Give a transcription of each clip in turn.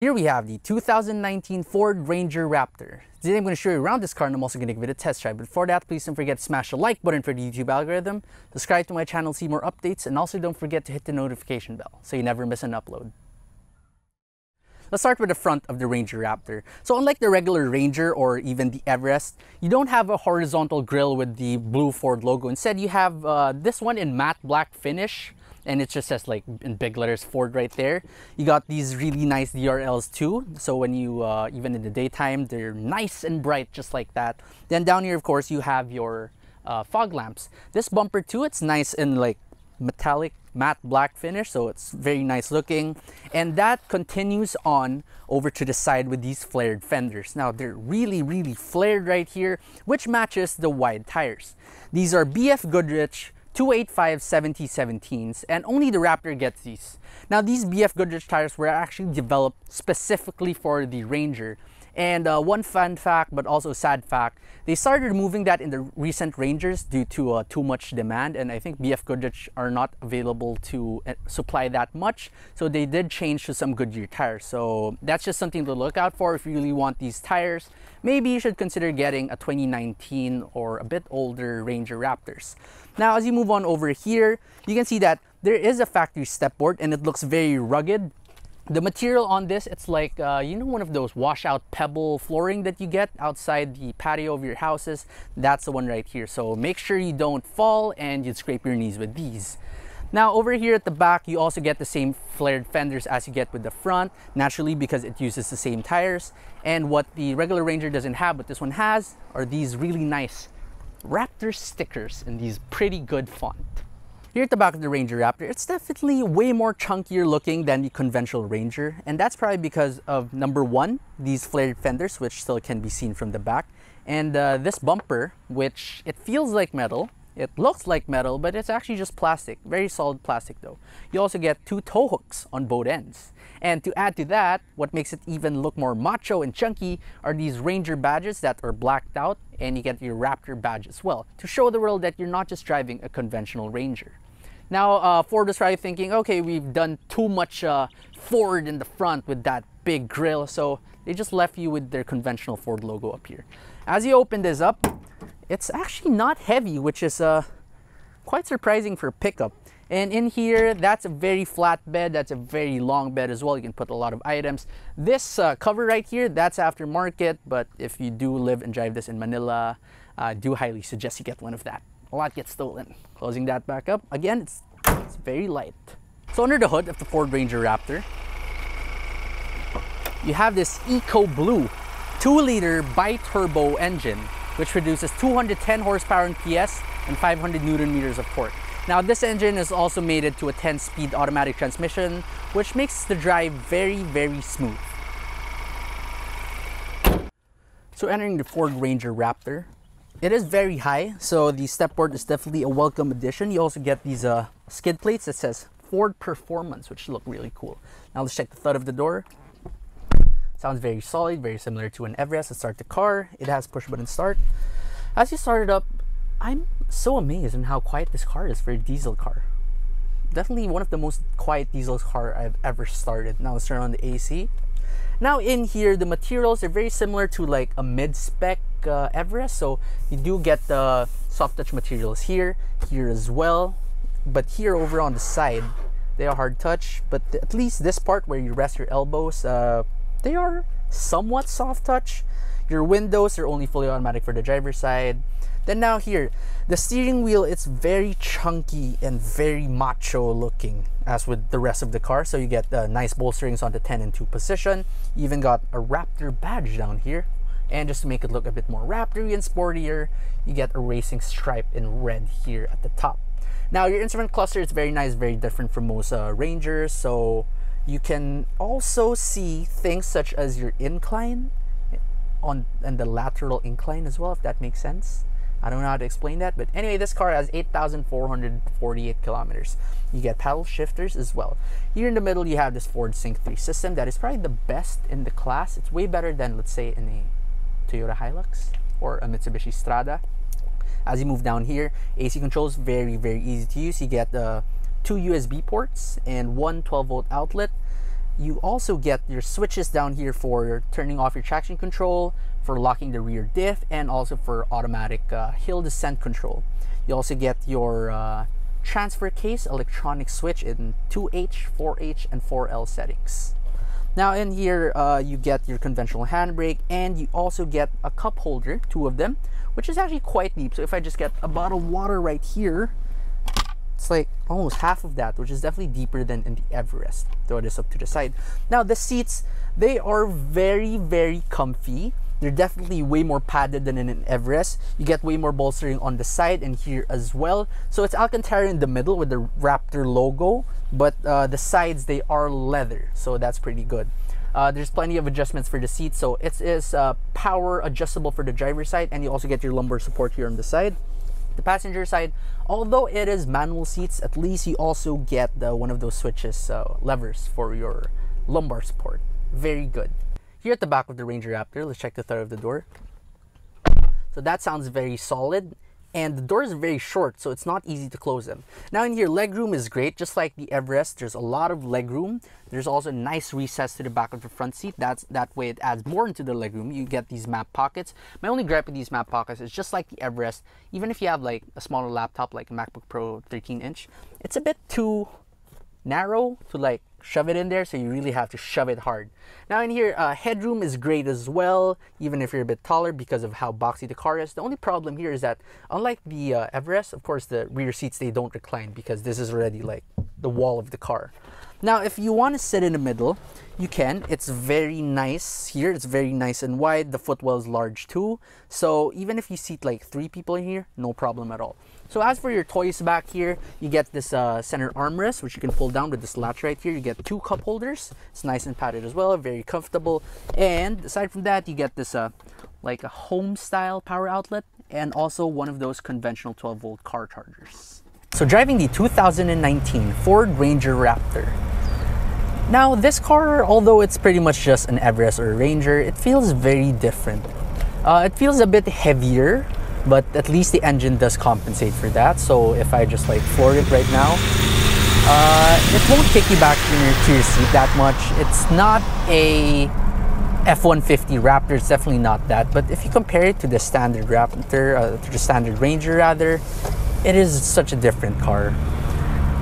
Here we have the 2019 Ford Ranger Raptor. Today I'm going to show you around this car and I'm also going to give it a test drive. But before that, please don't forget to smash the like button for the YouTube algorithm, subscribe to my channel to see more updates, and also don't forget to hit the notification bell so you never miss an upload. Let's start with the front of the Ranger Raptor. So unlike the regular Ranger or even the Everest, you don't have a horizontal grille with the blue Ford logo. Instead, you have this one in matte black finish. And it just says like in big letters Ford right there. You got these really nice DRLs too. So when you, even in the daytime, they're nice and bright just like that. Then down here, of course, you have your fog lamps. This bumper too, it's nice in like metallic matte black finish. So it's very nice looking. And that continues on over to the side with these flared fenders. Now they're really flared right here, which matches the wide tires. These are BF Goodrich 285 7017s, and only the Raptor gets these. Now these BF Goodrich tires were actually developed specifically for the Ranger. And one fun fact, but also sad fact, they started removing that in the recent Rangers due to too much demand, and I think BF Goodrich are not available to supply that much, so they did change to some Goodyear tires. So that's just something to look out for if you really want these tires. Maybe you should consider getting a 2019 or a bit older Ranger Raptors. Now as you move on over here, you can see that there is a factory step board and it looks very rugged. The material on this, it's like, you know, one of those washout pebble flooring that you get outside the patio of your houses. That's the one right here. So make sure you don't fall and you scrape your knees with these. Now over here at the back, you also get the same flared fenders as you get with the front, naturally because it uses the same tires. And what the regular Ranger doesn't have, but this one has, are these really nice Raptor stickers in these pretty good font. Here at the back of the Ranger Raptor, it's definitely way more chunkier looking than the conventional Ranger, and that's probably because of number one, these flared fenders, which still can be seen from the back, and this bumper, which it feels like metal, it looks like metal, but it's actually just plastic, very solid plastic though. You also get two tow hooks on both ends. And to add to that, what makes it even look more macho and chunky are these Ranger badges that are blacked out, and you get your Raptor badge as well, to show the world that you're not just driving a conventional Ranger. Now, Ford is probably thinking, okay, we've done too much Ford in the front with that big grille, so they just left you with their conventional Ford logo up here. As you open this up, it's actually not heavy, which is quite surprising for a pickup. And in here, that's a very flat bed, that's a very long bed as well. You can put a lot of items. This cover right here, that's aftermarket, but if you do live and drive this in Manila, I do highly suggest you get one of that. A lot gets stolen. Closing that back up, again, it's very light. So under the hood of the Ford Ranger Raptor, you have this Eco Blue 2-liter bi-turbo engine, which produces 210 horsepower in PS and 500 Newton meters of torque. Now this engine is also mated to a 10-speed automatic transmission, which makes the drive very smooth. So entering the Ford Ranger Raptor, it is very high, so the step board is definitely a welcome addition. You also get these skid plates that says Ford Performance, which look really cool. Now let's check the thud of the door. Sounds very solid, very similar to an Everest. Let's start the car. It has push button start. As you start it up, I'm so amazed in how quiet this car is for a diesel car. Definitely one of the most quiet diesel car I've ever started. Now let's turn on the AC. Now in here, the materials are very similar to like a mid-spec Everest. So you do get the soft touch materials here as well. But here over on the side, they are hard touch. But at least this part where you rest your elbows, they are somewhat soft touch. Your windows are only fully automatic for the driver's side. Then now here, the steering wheel, it's very chunky and very macho looking as with the rest of the car. So you get nice bolsterings on the 10 and 2 position. You even got a Raptor badge down here. And just to make it look a bit more Raptor-y and sportier, you get a racing stripe in red here at the top. Now your instrument cluster is very nice, very different from most Rangers. So you can also see things such as your incline and the lateral incline as well, if that makes sense. I don't know how to explain that, but anyway, this car has 8,448 kilometers. You get paddle shifters as well. Here in the middle, you have this Ford Sync 3 system that is probably the best in the class. It's way better than, let's say, in a Toyota Hilux or a Mitsubishi Strada. As you move down here, AC controls very easy to use. You get 2 USB ports and one 12-volt outlet. You also get your switches down here for turning off your traction control, for locking the rear diff, and also for automatic hill descent control. You also get your transfer case electronic switch in 2H, 4H, and 4L settings. Now in here, you get your conventional handbrake, and you also get a cup holder, 2 of them, which is actually quite deep. So if I just get a bottle of water right here, it's like almost half of that, which is definitely deeper than in the Everest. Throw this up to the side. Now the seats, they are very, very comfy. They're definitely way more padded than in an Everest. You get way more bolstering on the side and here as well. So it's Alcantara in the middle with the Raptor logo, but the sides, they are leather, so that's pretty good. There's plenty of adjustments for the seat, so it is power adjustable for the driver's side, and you also get your lumbar support here on the side. The passenger side, although it is manual seats, at least you also get one of those switches, levers for your lumbar support. Very good. Here at the back of the Ranger Raptor, let's check the third of the door. So that sounds very solid, and the doors are very short, so it's not easy to close them. Now in here, legroom is great. Just like the Everest, there's a lot of legroom. There's also a nice recess to the back of the front seat. That way it adds more into the legroom. You get these map pockets. My only gripe with these map pockets is just like the Everest, even if you have like a smaller laptop like a MacBook Pro 13-inch, it's a bit too narrow to like shove it in there, so you really have to shove it hard. Now in here, headroom is great as well, even if you're a bit taller, because of how boxy the car is. The only problem here is that unlike the Everest, of course the rear seats, they don't recline because this is already like the wall of the car. Now if you want to sit in the middle, you can. It's very nice here. It's very nice and wide. The footwell is large too, so even if you seat like 3 people in here, no problem at all. So as for your toys back here, you get this center armrest, which you can pull down with this latch right here. You get 2 cup holders. It's nice and padded as well, very comfortable. And aside from that, you get this like a home style power outlet, and also one of those conventional 12-volt car chargers. So driving the 2019 Ford Ranger Raptor. Now this car, although it's pretty much just an Everest or a Ranger, it feels very different. It feels a bit heavier, but at least the engine does compensate for that. So if I just like floor it right now, it won't kick you back to your seat that much. It's not a F150 Raptor, it's definitely not that. But if you compare it to the standard Raptor, to the standard Ranger rather, it is such a different car.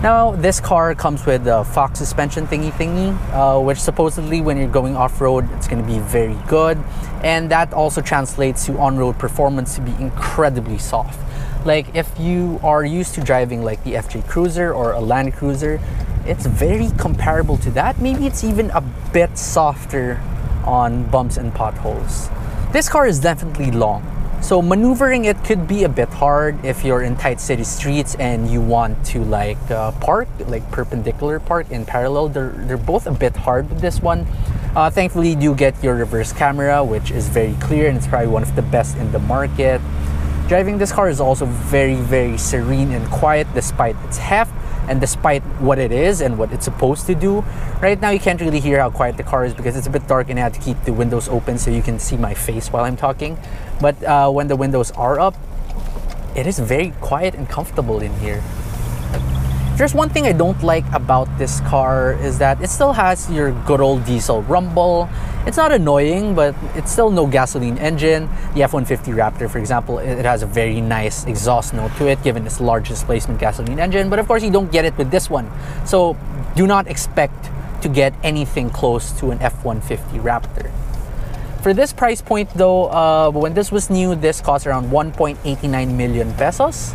Now this car comes with a Fox suspension thingy, which supposedly when you're going off-road, it's going to be very good, and that also translates to on-road performance to be incredibly soft. Like if you are used to driving like the FJ Cruiser or a Land Cruiser, it's very comparable to that. Maybe it's even a bit softer on bumps and potholes. This car is definitely long, so maneuvering it could be a bit hard if you're in tight city streets and you want to like park, like perpendicular park in parallel. They're both a bit hard with this one. Thankfully, you do get your reverse camera, which is very clear, and it's probably one of the best in the market. Driving this car is also very, very serene and quiet despite its heft and despite what it is and what it's supposed to do. Right now, you can't really hear how quiet the car is because it's a bit dark and I have to keep the windows open so you can see my face while I'm talking. But when the windows are up, it is very quiet and comfortable in here. There's one thing I don't like about this car is that it still has your good old diesel rumble. It's not annoying, but it's still no gasoline engine. The F150 Raptor, for example, it has a very nice exhaust note to it, given its large displacement gasoline engine. But of course, you don't get it with this one. So do not expect to get anything close to an F150 Raptor. For this price point though, when this was new, this cost around 1.89 million pesos.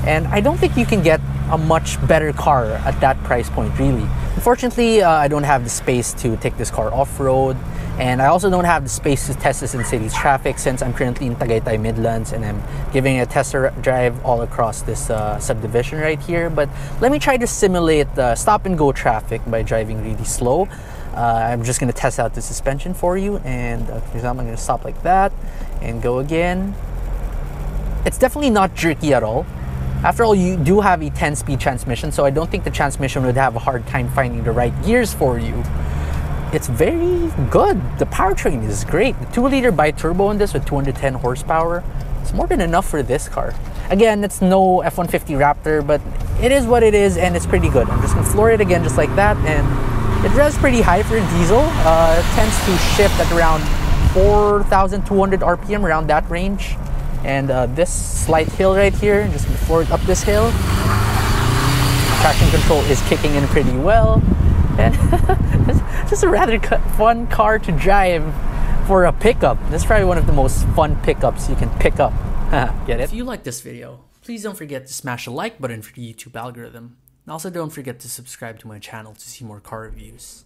And I don't think you can get a much better car at that price point, really. Unfortunately, I don't have the space to take this car off-road, and I also don't have the space to test this in city traffic since I'm currently in Tagaytay Midlands and I'm giving a test drive all across this subdivision right here. But let me try to simulate stop and go traffic by driving really slow. I'm just going to test out the suspension for you, and for example, I'm going to stop like that and go again. It's definitely not jerky at all. After all, you do have a 10-speed transmission, so I don't think the transmission would have a hard time finding the right gears for you. It's very good. The powertrain is great. The 2-liter bi-turbo in this with 210 horsepower, it's more than enough for this car. Again, it's no F-150 Raptor, but it is what it is, and it's pretty good. I'm just going to floor it again just like that, and It revs pretty high for a diesel. It tends to shift at around 4,200 RPM, around that range. And this slight hill right here, just before up this hill, traction control is kicking in pretty well. And it's just a rather fun car to drive for a pickup. This is probably one of the most fun pickups you can pick up. Get it? If you like this video, please don't forget to smash the like button for the YouTube algorithm. And also don't forget to subscribe to my channel to see more car reviews.